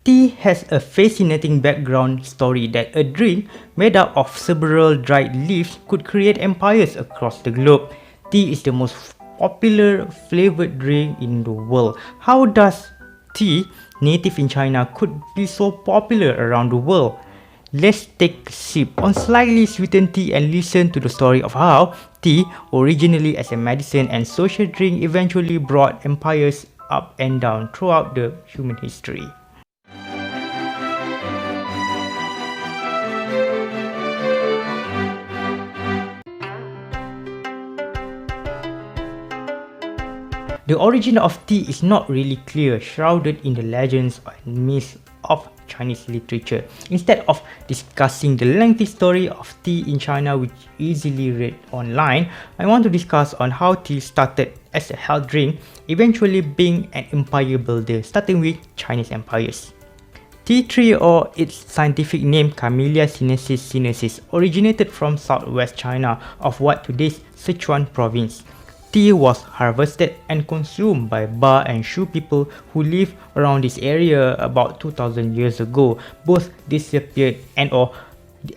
Tea has a fascinating background story that a drink made up of several dried leaves could create empires across the globe. Tea is the most popular flavored drink in the world. How does tea, native in China, could be so popular around the world? Let's take a sip on slightly sweetened tea and listen to the story of how tea, originally as a medicine and social drink, eventually brought empires up and down throughout the human history. The origin of tea is not really clear, shrouded in the legends and myths of Chinese literature. Instead of discussing the lengthy story of tea in China, which easily read online, I want to discuss on how tea started as a health drink, eventually being an empire builder, starting with Chinese empires. Tea tree, or its scientific name Camellia sinensis, originated from southwest China of what today's Sichuan province. Tea was harvested and consumed by Ba and Shu people who lived around this area about 2000 years ago. Both disappeared and or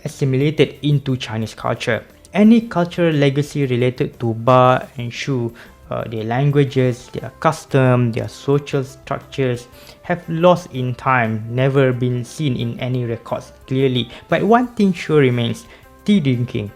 assimilated into Chinese culture. Any cultural legacy related to Ba and Shu, their languages, their custom, their social structures, have lost in time, never been seen in any records clearly. But one thing sure remains: tea drinking.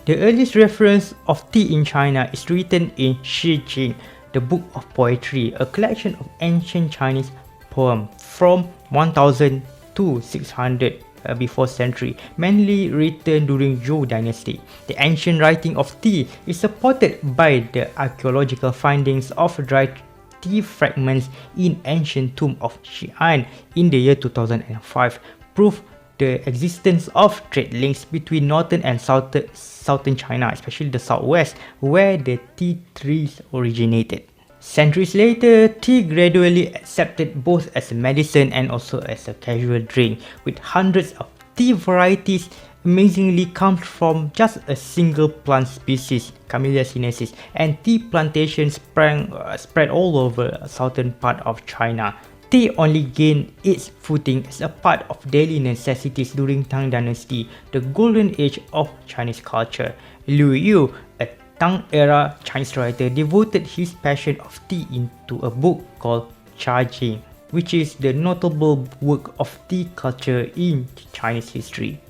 The earliest reference of tea in China is written in Shi Jing, the book of poetry, a collection of ancient Chinese poems from 1000 to 600 before century, mainly written during Zhou dynasty. The ancient writing of tea is supported by the archaeological findings of dried tea fragments in ancient tomb of Xi'an in the year 2005, proof the existence of trade links between northern and southern China, especially the southwest, where the tea trees originated. Centuries later, tea gradually accepted both as a medicine and also as a casual drink, with hundreds of tea varieties amazingly comes from just a single plant species, Camellia sinensis, and tea plantations spread all over the southern part of China. Tea only gained its footing as a part of daily necessities during Tang Dynasty, the golden age of Chinese culture. Liu Yu, a Tang-era Chinese writer, devoted his passion of tea into a book called Cha Jing, which is the notable work of tea culture in Chinese history.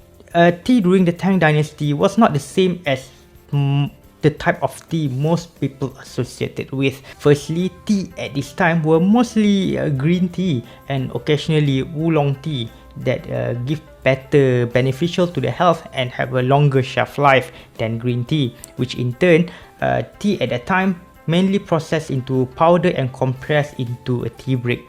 Tea during the Tang Dynasty was not the same as the type of tea most people associated with. Firstly, tea at this time were mostly green tea and occasionally oolong tea that give better beneficial to the health and have a longer shelf life than green tea, which in turn, tea at that time mainly processed into powder and compressed into a tea break.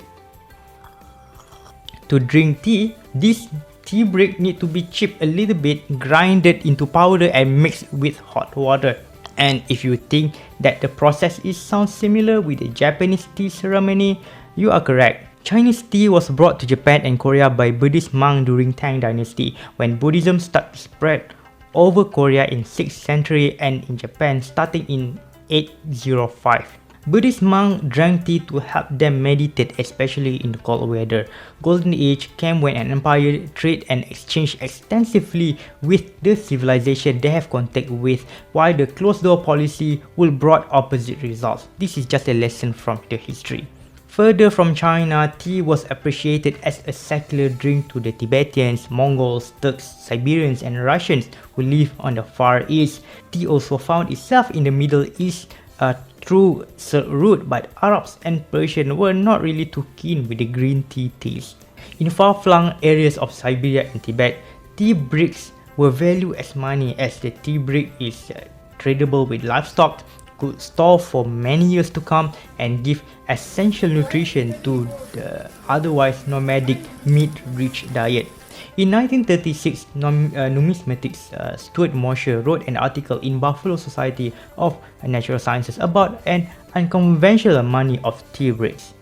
To drink tea, this tea break need to be chipped a little bit, grinded into powder and mixed with hot water. And if you think that the process sounds similar with the Japanese tea ceremony, you are correct. Chinese tea was brought to Japan and Korea by Buddhist monks during Tang Dynasty, when Buddhism started to spread over Korea in 6th century and in Japan starting in 805. Buddhist monks drank tea to help them meditate, especially in the cold weather. Golden Age came when an empire traded and exchanged extensively with the civilization they have contact with, while the closed-door policy will brought opposite results. This is just a lesson from the history. Further from China, tea was appreciated as a secular drink to the Tibetans, Mongols, Turks, Siberians and Russians who live on the Far East. Tea also found itself in the Middle East through Silk Route, but Arabs and Persians were not really too keen with the green tea taste. In far-flung areas of Siberia and Tibet, tea bricks were valued as money, as the tea brick is tradable with livestock, could store for many years to come, and give essential nutrition to the otherwise nomadic meat-rich diet. In 1936, numismatist Stuart Mosher wrote an article in Buffalo Society of Natural Sciences about an unconventional money of tea bricks.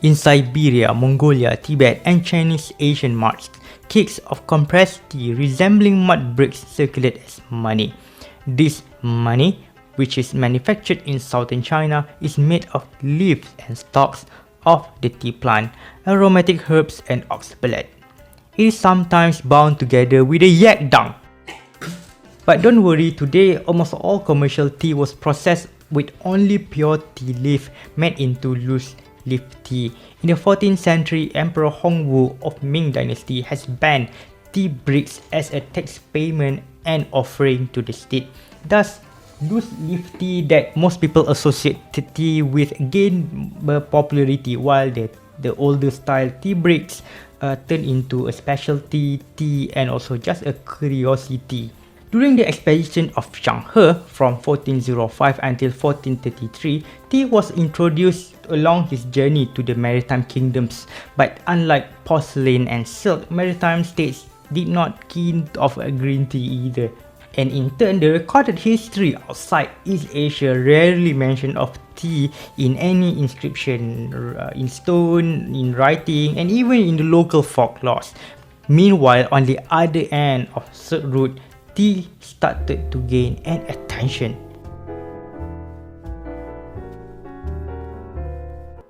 In Siberia, Mongolia, Tibet, and Chinese Asian markets, cakes of compressed tea resembling mud bricks circulate as money. This money, which is manufactured in southern China, is made of leaves and stalks of the tea plant, aromatic herbs and ox blood. It is sometimes bound together with a yak dung. But don't worry, today almost all commercial tea was processed with only pure tea leaf made into loose leaf tea. In the 14th century, Emperor Hongwu of Ming Dynasty has banned tea bricks as a tax payment and offering to the state. Thus, loose leaf tea that most people associate tea with gained popularity, while the older style tea bricks turned into a specialty tea and also just a curiosity. During the expedition of Zhang He from 1405 until 1433, tea was introduced along his journey to the maritime kingdoms, but unlike porcelain and silk, maritime states did not keen of green tea either. And in turn, the recorded history outside East Asia rarely mention of tea in any inscription, in stone, in writing, and even in the local folklores. Meanwhile, on the other end of Silk Route, tea started to gain an attention.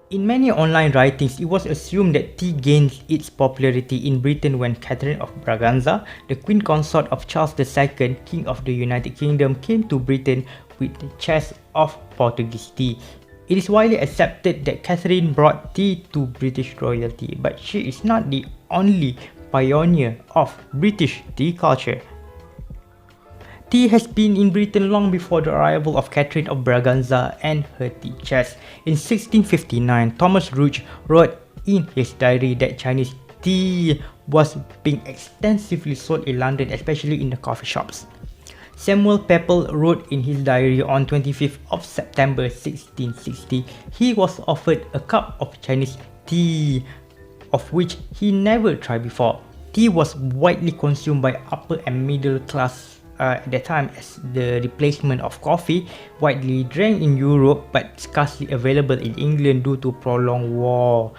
In many online writings, it was assumed that tea gained its popularity in Britain when Catherine of Braganza, the queen consort of Charles II, King of the United Kingdom, came to Britain with the chest of Portuguese tea. It is widely accepted that Catherine brought tea to British royalty, but she is not the only pioneer of British tea culture. Tea has been in Britain long before the arrival of Catherine of Braganza and her tea chest. In 1659, Thomas Roche wrote in his diary that Chinese tea was being extensively sold in London, especially in the coffee shops. Samuel Pepys wrote in his diary on 25th of September 1660 he was offered a cup of Chinese tea, of which he never tried before. Tea was widely consumed by upper and middle class at that time as the replacement of coffee, widely drank in Europe but scarcely available in England due to prolonged war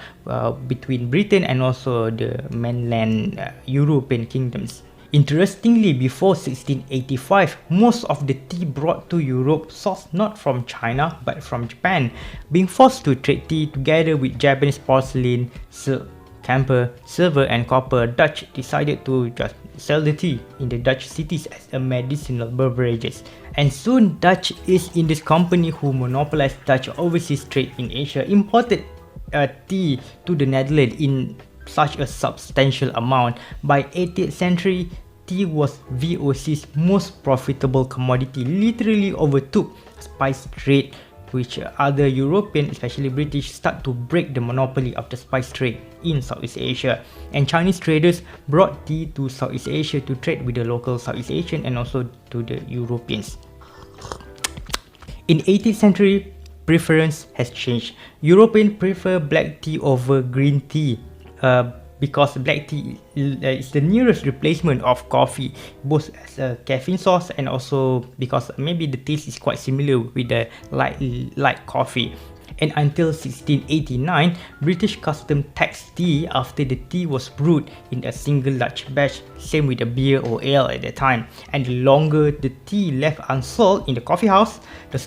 between Britain and also the mainland European kingdoms. Interestingly, before 1685, most of the tea brought to Europe sourced not from China but from Japan. Being forced to trade tea together with Japanese porcelain, silk, camphor, silver and copper, Dutch decided to just sell the tea in the Dutch cities as a medicinal beverages. And soon Dutch East Indies Company, who monopolized Dutch overseas trade in Asia, imported tea to the Netherlands in such a substantial amount. By 18th century, tea was VOC's most profitable commodity, literally overtook spice trade, which other European, especially British, start to break the monopoly of the spice trade in Southeast Asia. And Chinese traders brought tea to Southeast Asia to trade with the local Southeast Asian and also to the Europeans. In 18th century, preference has changed. Europeans prefer black tea over green tea because black tea is the nearest replacement of coffee, both as a caffeine source and also because maybe the taste is quite similar with the light coffee. And until 1689, British custom taxed tea after the tea was brewed in a single large batch, same with the beer or ale at the time. And the longer the tea left unsold in the coffee house, the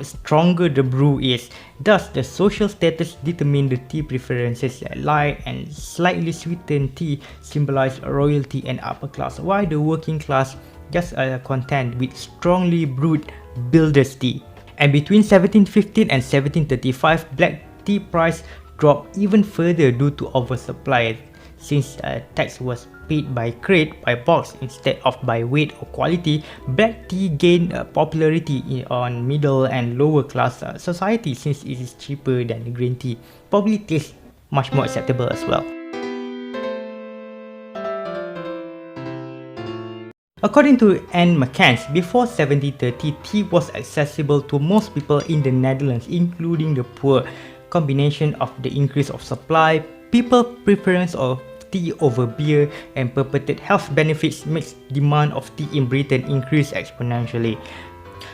stronger the brew is. Thus, the social status determined the tea preferences. Light and slightly sweetened tea symbolized royalty and upper class, while the working class just content with strongly brewed builder's tea. And between 1715 and 1735, black tea price dropped even further due to oversupply, since tax was paid by crate, by box instead of by weight or quality. Black tea gained popularity on middle and lower class society since it is cheaper than green tea. Probably tastes much more acceptable as well. According to Anne McCann, before 1730, tea was accessible to most people in the Netherlands, including the poor. Combination of the increase of supply, people's preference of tea over beer, and purported health benefits makes demand of tea in Britain increase exponentially.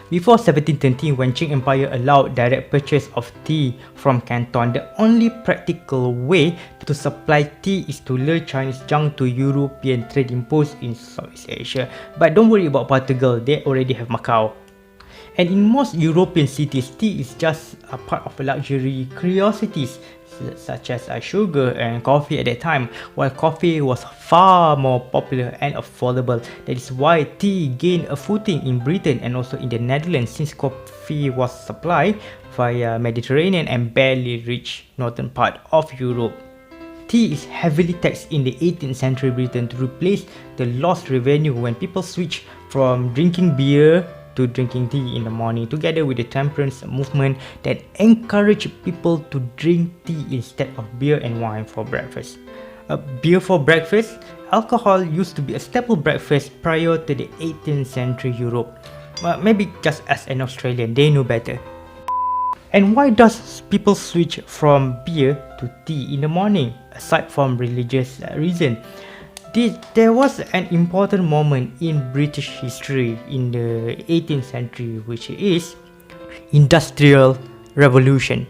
Before 1730, when Qing Empire allowed direct purchase of tea from Canton, the only practical way to supply tea is to lure Chinese junk to European trading posts in Southeast Asia. But don't worry about Portugal, they already have Macau. And in most European cities, tea is just a part of luxury curiosities such as sugar and coffee at that time, while coffee was far more popular and affordable. That is why tea gained a footing in Britain and also in the Netherlands, since coffee was supplied via Mediterranean and barely reached northern part of Europe. Tea is heavily taxed in the 18th century Britain to replace the lost revenue when people switched from drinking beer to drinking tea in the morning, together with the temperance movement that encouraged people to drink tea instead of beer and wine for breakfast. Beer for breakfast? Alcohol used to be a staple breakfast prior to the 18th century Europe. Maybe just as an Australian, they know better. And why does people switch from beer to tea in the morning, aside from religious reason? There was an important moment in British history in the 18th century, which is Industrial Revolution.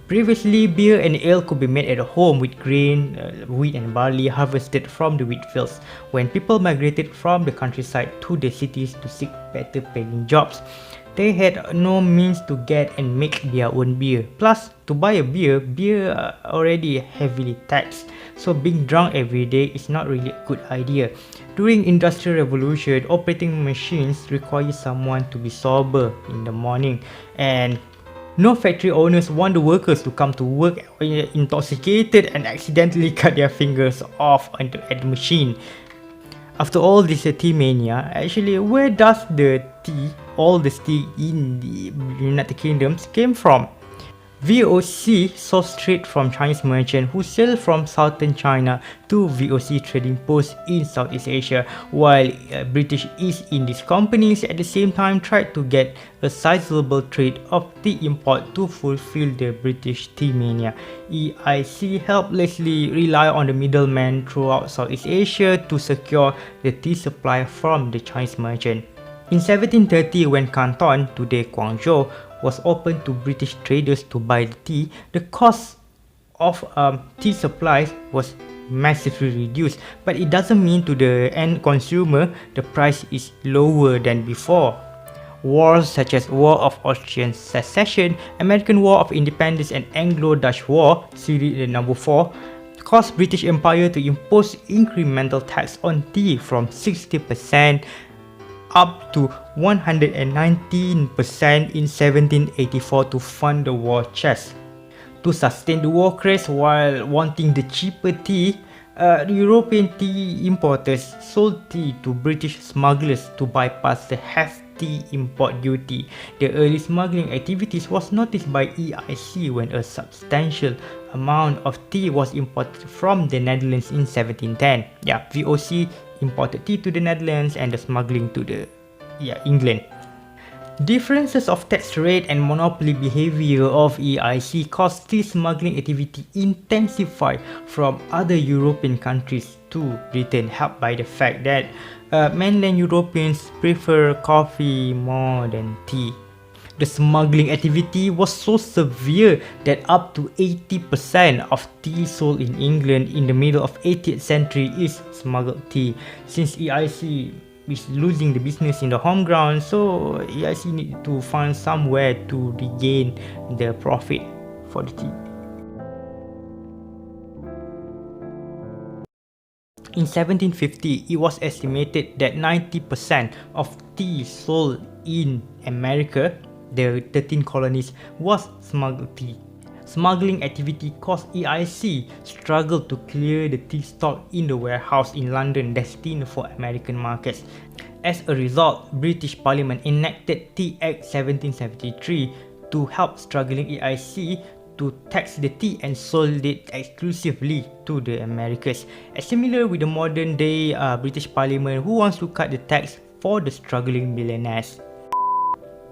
Previously, beer and ale could be made at home with grain, wheat and barley harvested from the wheat fields when people migrated from the countryside to the cities to seek better paying jobs. They had no means to get and make their own beer. Plus, to buy a beer already heavily taxed, so being drunk every day is not really a good idea. During Industrial Revolution, operating machines require someone to be sober in the morning, and no factory owners want the workers to come to work intoxicated and accidentally cut their fingers off at the machine. After all this tea mania, actually, where does all the tea in the United Kingdom came from? VOC sourced straight from Chinese merchants who sell from southern China to VOC trading posts in Southeast Asia, while British East Indies companies at the same time tried to get a sizable trade of tea import to fulfill the British tea mania. EIC helplessly relied on the middlemen throughout Southeast Asia to secure the tea supply from the Chinese merchant. In 1730, when Canton, today Guangzhou, was open to British traders to buy the tea, the cost of tea supplies was massively reduced, but it doesn't mean to the end consumer the price is lower than before. Wars such as War of Austrian Succession, American War of Independence and Anglo-Dutch War, series number 4, caused British Empire to impose incremental tax on tea from 60% up to 119% in 1784 to fund the war chest. To sustain the war chest while wanting the cheaper tea, European tea importers sold tea to British smugglers to bypass the hefty import duty. The early smuggling activities was noticed by EIC when a substantial amount of tea was imported from the Netherlands in 1710. VOC imported tea to the Netherlands and the smuggling to England. Differences of tax rate and monopoly behavior of EIC caused tea smuggling activity intensify from other European countries to Britain, helped by the fact that mainland Europeans prefer coffee more than tea. The smuggling activity was so severe that up to 80% of tea sold in England in the middle of 18th century is smuggled tea. Since EIC is losing the business in the home ground, so EIC need to find somewhere to regain the profit for the tea. In 1750, it was estimated that 90% of tea sold in America, the 13 colonies, was smuggled tea. Smuggling activity caused EIC struggle to clear the tea stock in the warehouse in London destined for American markets. As a result, British Parliament enacted Tea Act 1773 to help struggling EIC to tax the tea and sold it exclusively to the Americans. Similar with the modern day British Parliament who wants to cut the tax for the struggling billionaires.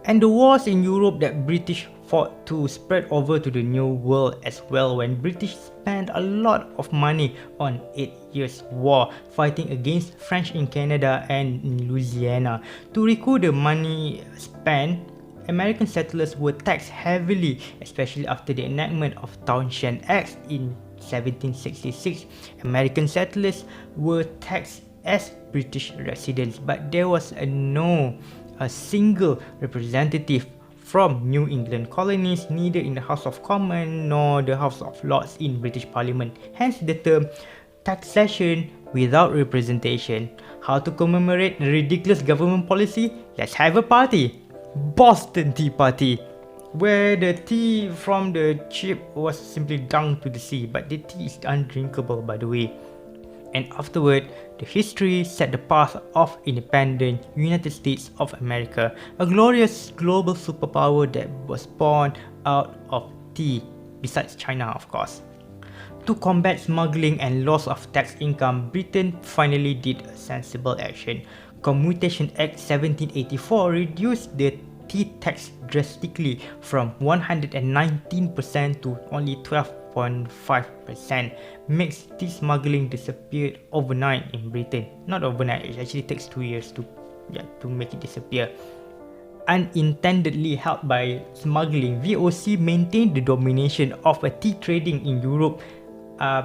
And the wars in Europe that British fought to spread over to the New World as well, when British spent a lot of money on 8 Years' War fighting against French in Canada and in Louisiana. To recoup the money spent, American settlers were taxed heavily, especially after the enactment of Townshend Acts in 1766. American settlers were taxed as British residents, but there was no single representative from New England colonies, neither in the House of Commons nor the House of Lords in British Parliament. Hence the term taxation without representation. How to commemorate the ridiculous government policy? Let's have a party! Boston Tea Party, where the tea from the chip was simply dunked to the sea, but the tea is undrinkable, by the way. And afterward, the history set the path of independent United States of America, a glorious global superpower that was born out of tea, besides China of course. To combat smuggling and loss of tax income, Britain finally did a sensible action. Commutation Act 1784 reduced the tea tax drastically from 119% to only 12.5%, makes tea smuggling disappear overnight in Britain. Not overnight, it actually takes 2 years to make it disappear. Unintendedly helped by smuggling, VOC maintained the domination of tea trading in Europe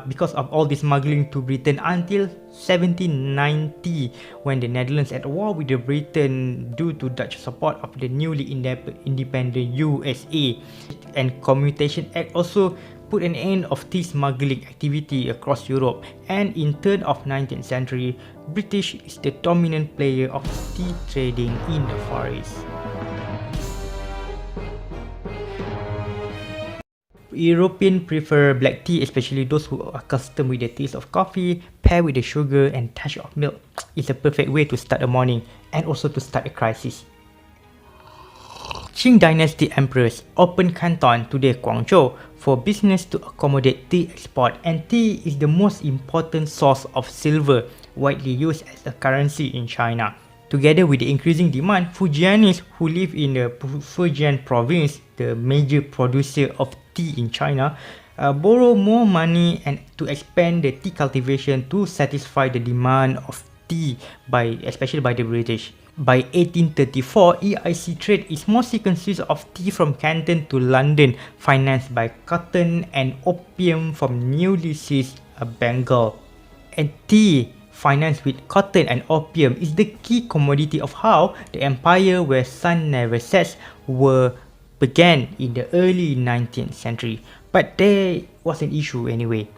because of all this smuggling to Britain until 1790, when the Netherlands at war with Britain due to Dutch support of the newly independent USA. And Commutation Act also put an end of tea smuggling activity across Europe, and in turn of 19th century, British is the dominant player of tea trading in the Far East. Europeans prefer black tea, especially those who are accustomed with the taste of coffee, paired with the sugar and touch of milk. It's a perfect way to start a morning and also to start a crisis. Qing Dynasty emperors opened Canton, today Guangzhou, for business to accommodate tea export, and tea is the most important source of silver, widely used as a currency in China. Together with the increasing demand, Fujianis who live in the Fujian province, the major producer of tea in China, borrow more money and to expand the tea cultivation to satisfy the demand of tea especially by the British. By 1834, EIC trade is mostly consist of tea from Canton to London, financed by cotton and opium from newly seized Bengal. And tea, financed with cotton and opium, is the key commodity of how the empire where sun never sets began in the early 19th century. But there was an issue anyway.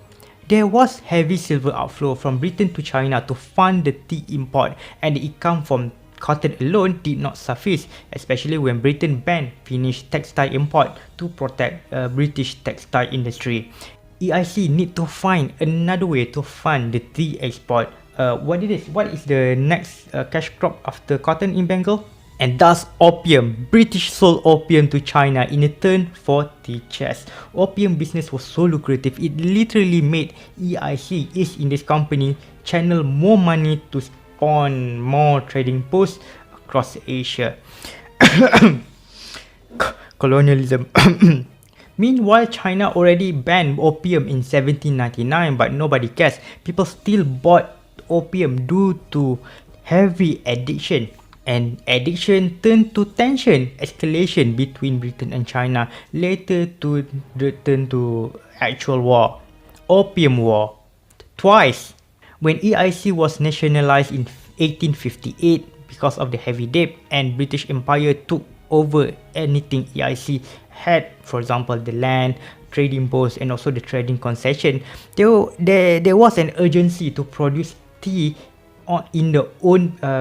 There was heavy silver outflow from Britain to China to fund the tea import, and the income from cotton alone did not suffice, especially when Britain banned Finnish textile import to protect British textile industry. EIC need to find another way to fund the tea export. What is the next cash crop after cotton in Bengal? And thus opium. British sold opium to China in return for tea chest. Opium business was so lucrative, it literally made EIC, East Indies Company, channel more money to spawn more trading posts across Asia. Colonialism. Meanwhile, China already banned opium in 1799, but nobody cares. People still bought opium due to heavy addiction. And addiction turned to tension, escalation between Britain and China, later to return to actual war. Opium War. Twice. When EIC was nationalized in 1858 because of the heavy debt, and British Empire took over anything EIC had, for example the land, trading posts and also the trading concession, there was an urgency to produce tea in the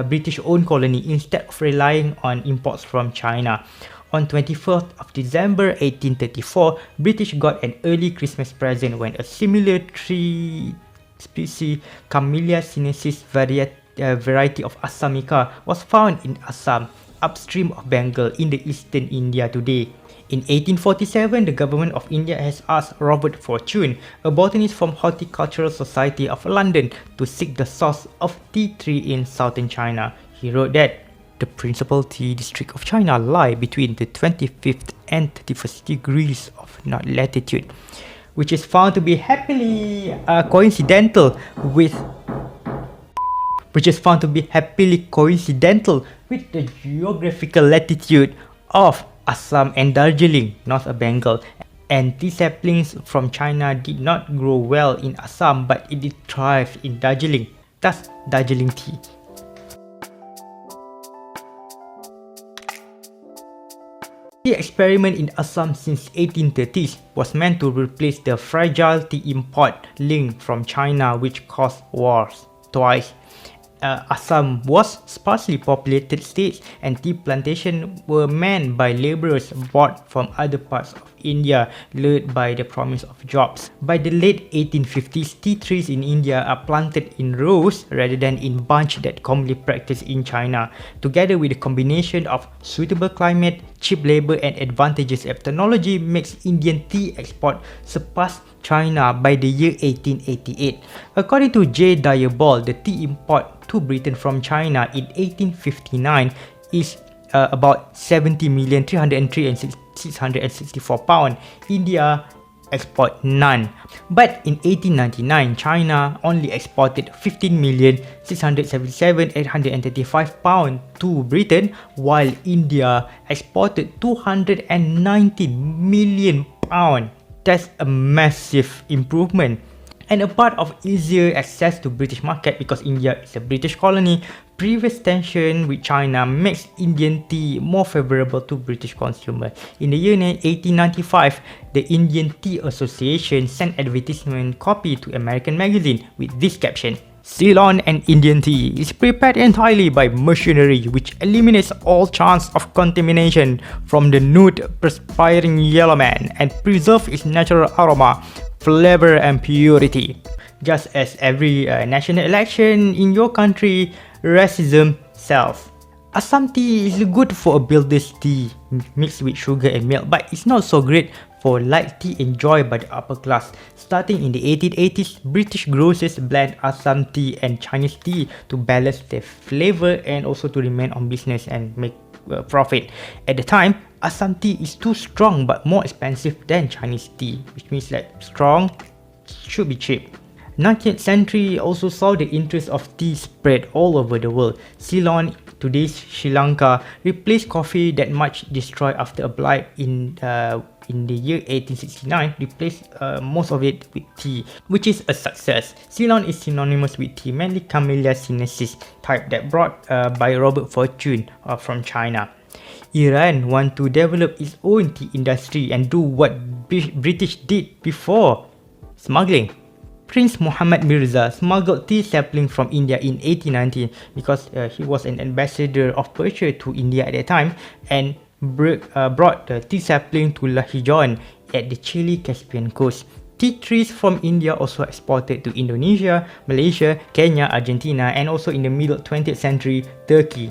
British-owned colony instead of relying on imports from China. On 24th of December 1834, British got an early Christmas present when a similar tree species, Camellia sinensis variety of Assamica, was found in Assam, upstream of Bengal in the eastern India today. In 1847, the government of India has asked Robert Fortune, a botanist from Horticultural Society of London, to seek the source of tea tree in southern China. He wrote that the principal tea district of China lie between the 25th and 31st degrees of north latitude, which is found to be happily coincidental with the geographical latitude of Assam and Darjeeling, north of Bengal. And tea saplings from China did not grow well in Assam, but it did thrive in Darjeeling. Thus, Darjeeling tea. tea experiment in Assam since 1830s was meant to replace the fragile tea import link from China which caused wars twice. Assam was sparsely populated state and tea plantations were manned by labourers brought from other parts of India, lured by the promise of jobs. By the late 1850s, tea trees in India are planted in rows rather than in bunch that commonly practiced in China. Together with the combination of suitable climate, cheap labour and advantages of technology makes Indian tea export surpass China by the year 1888. According to J. Dyer Ball, the tea import to Britain from China in 1859 is about 70,303,664 pounds. India export none. But in 1899, China only exported 15,677,835 pounds to Britain, while India exported 219 million pounds. That's a massive improvement. And a part of easier access to British market because India is a British colony, previous tension with China makes Indian tea more favorable to British consumers. In the year 1895, the Indian Tea Association sent advertisement copy to American magazine with this caption: Ceylon and Indian tea is prepared entirely by machinery which eliminates all chance of contamination from the nude perspiring yellow man and preserves its natural aroma, flavor and purity. Just as every national election in your country, racism sells. Assam tea is good for a builder's tea mixed with sugar and milk, but it's not so great for light tea enjoyed by the upper class. Starting in the 1880s, British grocers blend Assam tea and Chinese tea to balance their flavor and also to remain on business and make profit. At the time, Assam tea is too strong but more expensive than Chinese tea, which means like strong should be cheap. 19th century also saw the interest of tea spread all over the world. Ceylon, today's Sri Lanka, replaced coffee that much destroyed after a blight in the year 1869, replaced most of it with tea, which is a success. Ceylon is synonymous with tea, mainly Camellia sinensis type that brought by Robert Fortune from China. Iran want to develop its own tea industry and do what British did before, smuggling. Prince Muhammad Mirza smuggled tea sapling from India in 1890 because he was an ambassador of Persia to India at that time, and brought the tea sapling to Lahijon at the Chile Caspian coast. Tea trees from India also exported to Indonesia, Malaysia, Kenya, Argentina, and also in the middle 20th century, Turkey.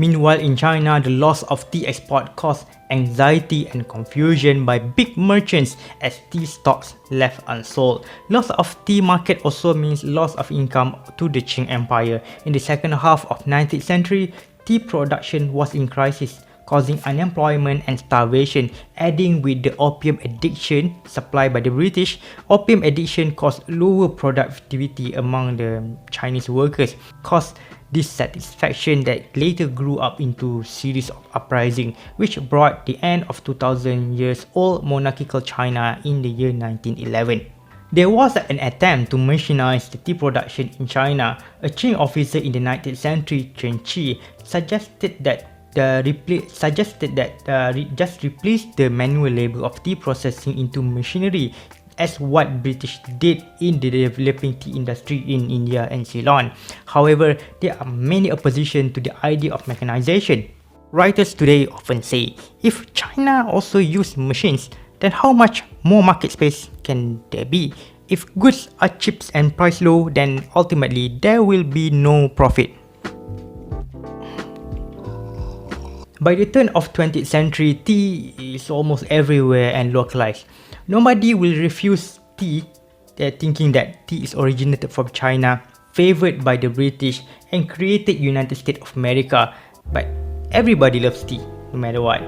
Meanwhile, in China, the loss of tea export caused anxiety and confusion by big merchants as tea stocks left unsold. Loss of tea market also means loss of income to the Qing Empire. In the second half of 19th century, tea production was in crisis, causing unemployment and starvation. Adding with the opium addiction supplied by the British, opium addiction caused lower productivity among the Chinese workers, caused dissatisfaction that later grew up into series of uprising, which brought the end of 2000 years old monarchical China in the year 1911. There was an attempt to machinize the tea production in China. A Qing officer in the 19th century, Chen Qi, suggested that just replace the manual labor of tea processing into machinery, as what British did in the developing tea industry in India and Ceylon. However, there are many opposition to the idea of mechanization. Writers today often say, if China also used machines, then how much more market space can there be? If goods are cheap and price low, then ultimately there will be no profit. By the turn of 20th century, tea is almost everywhere and localized. Nobody will refuse tea, thinking that tea is originated from China, favored by the British and created United States of America. But everybody loves tea, no matter what.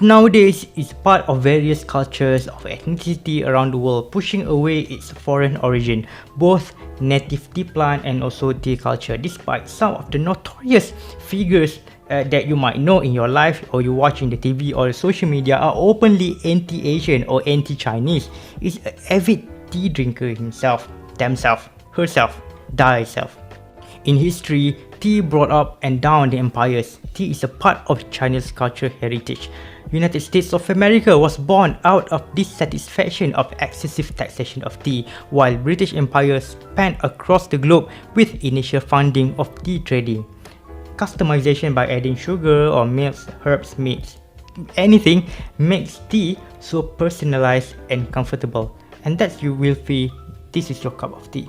Nowadays, it's part of various cultures of ethnicity around the world, pushing away its foreign origin, both native tea plant and also tea culture, despite some of the notorious figures that you might know in your life or you watch in the TV or social media are openly anti-Asian or anti-Chinese. Is an avid tea drinker himself, themselves, herself, thyself. In history, tea brought up and down the empires. Tea is a part of China's cultural heritage. United States of America was born out of dissatisfaction of excessive taxation of tea, while British Empire spanned across the globe with initial funding of tea trading. Customization by adding sugar or milk, herbs, meats, anything makes tea so personalized and comfortable. And that's you will feel this is your cup of tea.